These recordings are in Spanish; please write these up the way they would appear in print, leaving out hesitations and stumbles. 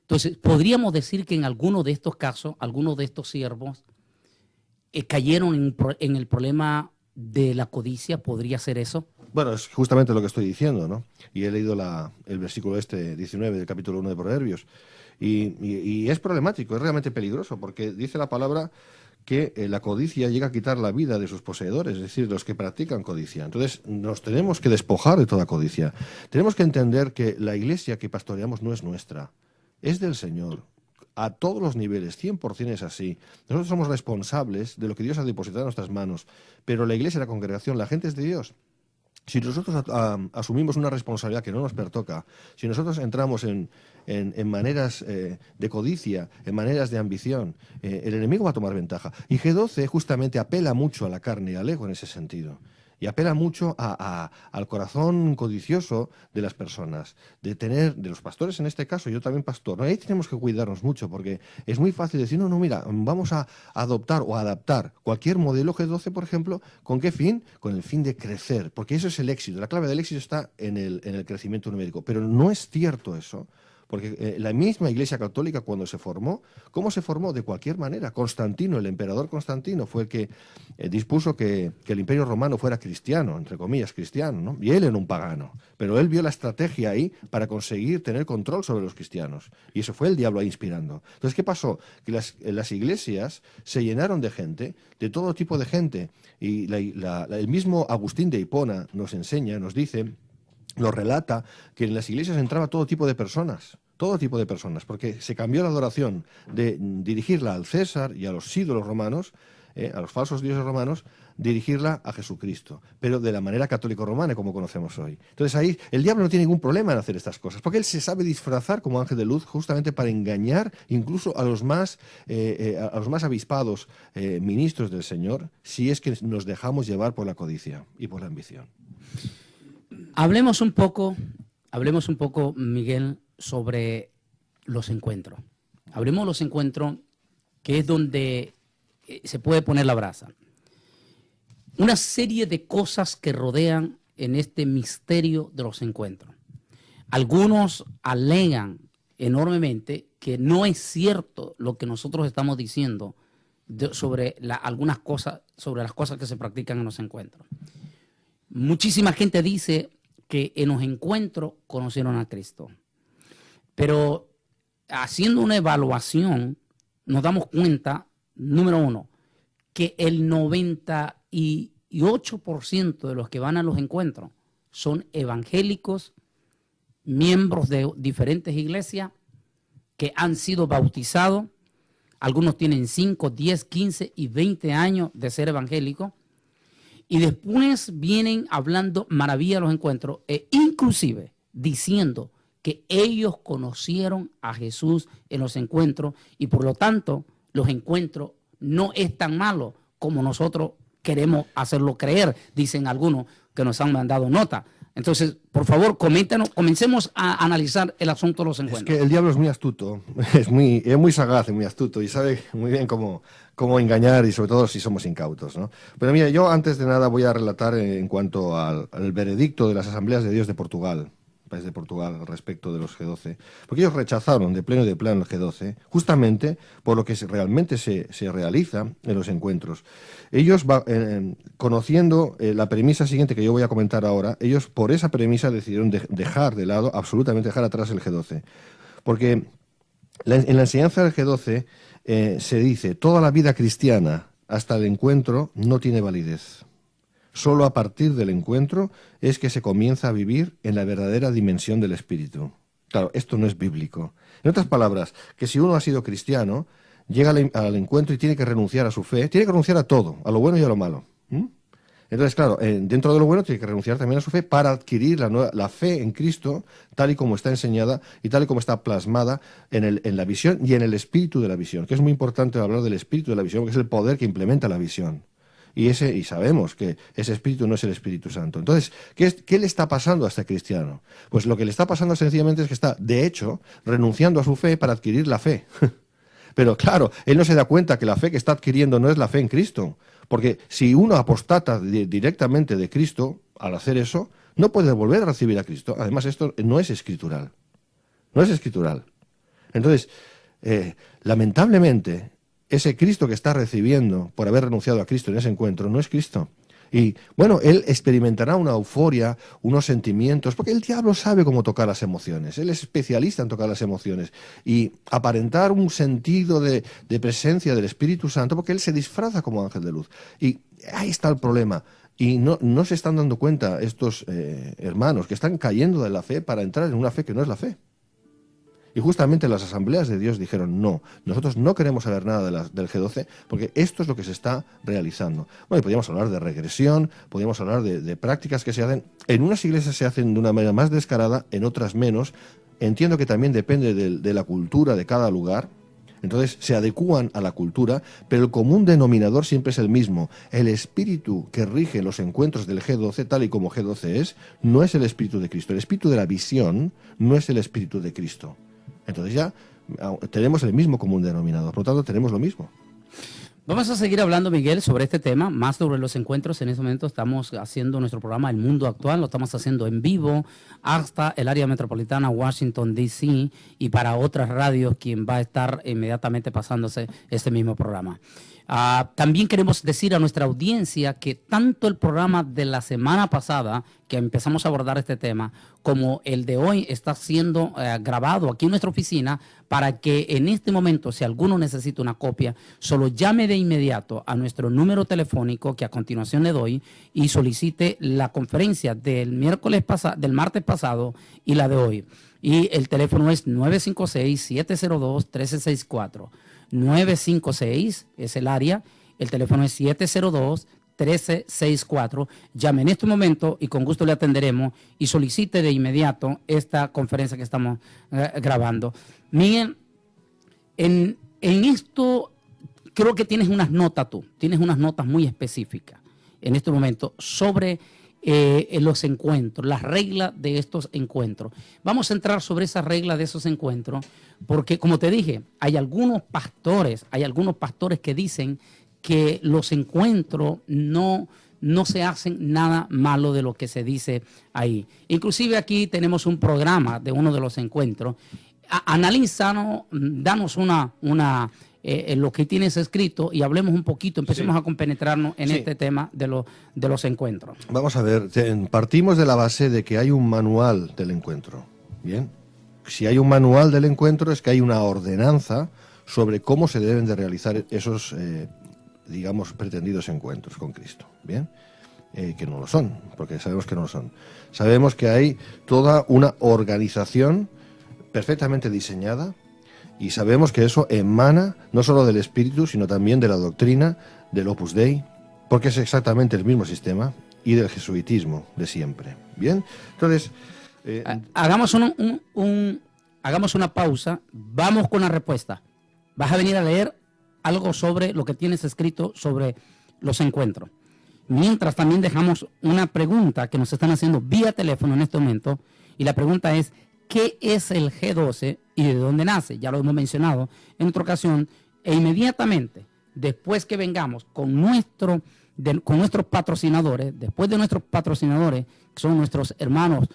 Entonces, podríamos decir que en algunos de estos casos, algunos de estos siervos cayeron en el problema de la codicia. ¿Podría ser eso? Bueno, es justamente lo que estoy diciendo, ¿no? Y he leído el versículo 19 del capítulo 1 de Proverbios. Y es problemático, es realmente peligroso, porque dice la palabra que la codicia llega a quitar la vida de sus poseedores, es decir, los que practican codicia. Entonces, nos tenemos que despojar de toda codicia. Tenemos que entender que la iglesia que pastoreamos no es nuestra, es del Señor. A todos los niveles, 100% es así. Nosotros somos responsables de lo que Dios ha depositado en nuestras manos, pero la iglesia, la congregación, la gente es de Dios. Si nosotros asumimos una responsabilidad que no nos pertoca, si nosotros entramos en maneras de codicia, en maneras de ambición, el enemigo va a tomar ventaja. Y G12 justamente apela mucho a la carne y al ego en ese sentido. Y apela mucho al corazón codicioso de las personas, de los pastores en este caso, yo también pastor. ¿No? Ahí tenemos que cuidarnos mucho, porque es muy fácil decir, no, mira, vamos a adoptar o adaptar cualquier modelo G12, por ejemplo, ¿con qué fin? Con el fin de crecer, porque eso es el éxito. La clave del éxito está en el crecimiento numérico, pero no es cierto eso. Porque la misma Iglesia Católica, cuando se formó, ¿cómo se formó? De cualquier manera. Constantino, el emperador Constantino, fue el que dispuso que el Imperio Romano fuera cristiano, entre comillas, cristiano, ¿no? Y él era un pagano. Pero él vio la estrategia ahí para conseguir tener control sobre los cristianos. Y eso fue el diablo ahí inspirando. Entonces, ¿qué pasó? Que las iglesias se llenaron de gente, de todo tipo de gente. Y el mismo Agustín de Hipona nos enseña, nos dice, nos relata que en las iglesias entraba todo tipo de personas, porque se cambió la adoración de dirigirla al César y a los ídolos romanos, a los falsos dioses romanos, dirigirla a Jesucristo, pero de la manera católico-romana como conocemos hoy. Entonces ahí el diablo no tiene ningún problema en hacer estas cosas, porque él se sabe disfrazar como ángel de luz justamente para engañar incluso a los más avispados ministros del Señor, si es que nos dejamos llevar por la codicia y por la ambición. Hablemos un poco, Miguel, sobre los encuentros. Hablemos de los encuentros, que es donde se puede poner la brasa. Una serie de cosas que rodean en este misterio de los encuentros. Algunos alegan enormemente que no es cierto lo que nosotros estamos diciendo sobre algunas cosas, sobre las cosas que se practican en los encuentros. Muchísima gente dice que en los encuentros conocieron a Cristo. Pero haciendo una evaluación, nos damos cuenta, número uno, que el 98% de los que van a los encuentros son evangélicos, miembros de diferentes iglesias que han sido bautizados. Algunos tienen 5, 10, 15 y 20 años de ser evangélicos. Y después vienen hablando maravilla de los encuentros e inclusive diciendo que ellos conocieron a Jesús en los encuentros y por lo tanto los encuentros no es tan malo como nosotros queremos hacerlo creer, dicen algunos que nos han mandado nota. Entonces, por favor, comencemos a analizar el asunto de los encuentros. Es que el diablo es muy astuto, es muy sagaz y muy astuto y sabe muy bien cómo engañar y sobre todo si somos incautos, ¿no? Pero mira, yo antes de nada voy a relatar en cuanto al veredicto de las Asambleas de Dios de Portugal, país de Portugal, respecto de los G12, porque ellos rechazaron de pleno y de plano el G12, justamente por lo que realmente se realiza en los encuentros. Ellos, conociendo la premisa siguiente que yo voy a comentar ahora, ellos por esa premisa decidieron dejar de lado, absolutamente dejar atrás el G12, porque en la enseñanza del G12 se dice, toda la vida cristiana hasta el encuentro no tiene validez. Solo a partir del encuentro es que se comienza a vivir en la verdadera dimensión del espíritu. Claro, esto no es bíblico. En otras palabras, que si uno ha sido cristiano, llega al encuentro y tiene que renunciar a su fe, tiene que renunciar a todo, a lo bueno y a lo malo. Entonces, claro, dentro de lo bueno tiene que renunciar también a su fe para adquirir la fe en Cristo, tal y como está enseñada y tal y como está plasmada en la visión y en el espíritu de la visión, que es muy importante hablar del espíritu de la visión, porque es el poder que implementa la visión. Y sabemos que ese espíritu no es el Espíritu Santo. Entonces, ¿qué le está pasando a este cristiano? Pues lo que le está pasando sencillamente es que está, de hecho, renunciando a su fe para adquirir la fe. Pero claro, él no se da cuenta que la fe que está adquiriendo no es la fe en Cristo. Porque si uno apostata directamente de Cristo, al hacer eso, no puede volver a recibir a Cristo. Además, esto no es escritural. No es escritural. Entonces, lamentablemente, ese Cristo que está recibiendo por haber renunciado a Cristo en ese encuentro no es Cristo. Y bueno, él experimentará una euforia, unos sentimientos, porque el diablo sabe cómo tocar las emociones, él es especialista en tocar las emociones y aparentar un sentido de presencia del Espíritu Santo, porque él se disfraza como ángel de luz. Y ahí está el problema. Y no se están dando cuenta estos hermanos que están cayendo de la fe para entrar en una fe que no es la fe. Y justamente las asambleas de Dios dijeron, no, nosotros no queremos saber nada del G12 porque esto es lo que se está realizando. Bueno, y podríamos hablar de regresión, podríamos hablar de prácticas que se hacen. En unas iglesias se hacen de una manera más descarada, en otras menos. Entiendo que también depende de la cultura de cada lugar. Entonces se adecúan a la cultura, pero el común denominador siempre es el mismo. El espíritu que rige los encuentros del G12, tal y como G12 es, no es el espíritu de Cristo. El espíritu de la visión no es el espíritu de Cristo. Entonces ya tenemos el mismo común denominador, por lo tanto tenemos lo mismo. Vamos a seguir hablando, Miguel, sobre este tema, más sobre los encuentros. En este momento estamos haciendo nuestro programa El Mundo Actual, lo estamos haciendo en vivo hasta el área metropolitana Washington, D.C. y para otras radios, quien va a estar inmediatamente pasándose este mismo programa. También queremos decir a nuestra audiencia que tanto el programa de la semana pasada, que empezamos a abordar este tema, como el de hoy está siendo grabado aquí en nuestra oficina para que en este momento, si alguno necesita una copia, solo llame de inmediato a nuestro número telefónico que a continuación le doy y solicite la conferencia del martes pasado y la de hoy. Y el teléfono es 956-702-1364. 956 es el área, el teléfono es 702-1364. Llame en este momento y con gusto le atenderemos y solicite de inmediato esta conferencia que estamos grabando. Miguel, en esto creo que tienes unas notas tienes unas notas muy específicas en este momento sobre los encuentros, las reglas de estos encuentros. Vamos a entrar sobre esas reglas de esos encuentros porque, como te dije, hay algunos pastores que dicen que los encuentros no se hacen nada malo de lo que se dice ahí. Inclusive aquí tenemos un programa de uno de los encuentros. Analízanos, danos lo que tienes escrito y hablemos un poquito, empecemos a compenetrarnos en este tema de los encuentros. Vamos a ver, partimos de la base de que hay un manual del encuentro. Bien, si hay un manual del encuentro es que hay una ordenanza sobre cómo se deben de realizar esos, digamos, pretendidos encuentros con Cristo. Bien, que no lo son, porque sabemos que no lo son. Sabemos que hay toda una organización perfectamente diseñada. Y sabemos que eso emana no solo del espíritu, sino también de la doctrina del Opus Dei, porque es exactamente el mismo sistema, y del jesuitismo de siempre. Bien, entonces... hagamos una pausa, vamos con la respuesta. Vas a venir a leer algo sobre lo que tienes escrito sobre los encuentros. Mientras también dejamos una pregunta que nos están haciendo vía teléfono en este momento, y la pregunta es, ¿qué es el G12 y de dónde nace? Ya lo hemos mencionado en otra ocasión. E inmediatamente, después que vengamos con nuestros patrocinadores, después de nuestros patrocinadores, que son nuestros hermanos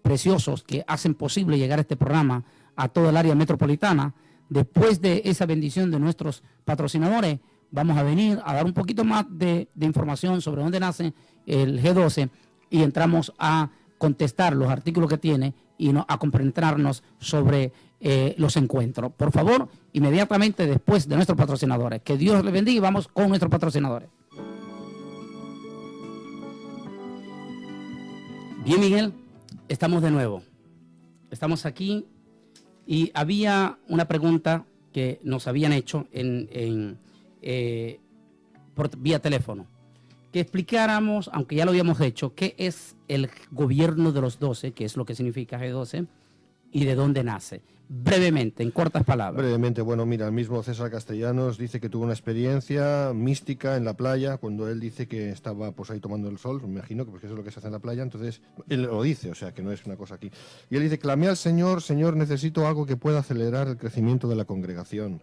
preciosos que hacen posible llegar este programa a toda el área metropolitana, después de esa bendición de nuestros patrocinadores, vamos a venir a dar un poquito más de información sobre dónde nace el G12 y entramos a contestar los artículos que tiene y a compenetrarnos sobre los encuentros. Por favor, inmediatamente después de nuestros patrocinadores. Que Dios les bendiga y vamos con nuestros patrocinadores. Bien, Miguel, estamos de nuevo. Estamos aquí y había una pregunta que nos habían hecho por vía teléfono. Que explicáramos, aunque ya lo habíamos hecho, qué es el gobierno de los 12, que es lo que significa G12, y de dónde nace. Brevemente, en cortas palabras. Brevemente, bueno, mira, el mismo César Castellanos dice que tuvo una experiencia mística en la playa, cuando él dice que estaba pues ahí tomando el sol, me imagino que porque eso es lo que se hace en la playa, entonces él lo dice, o sea, que no es una cosa aquí. Y él dice, clamé al Señor, Señor, necesito algo que pueda acelerar el crecimiento de la congregación.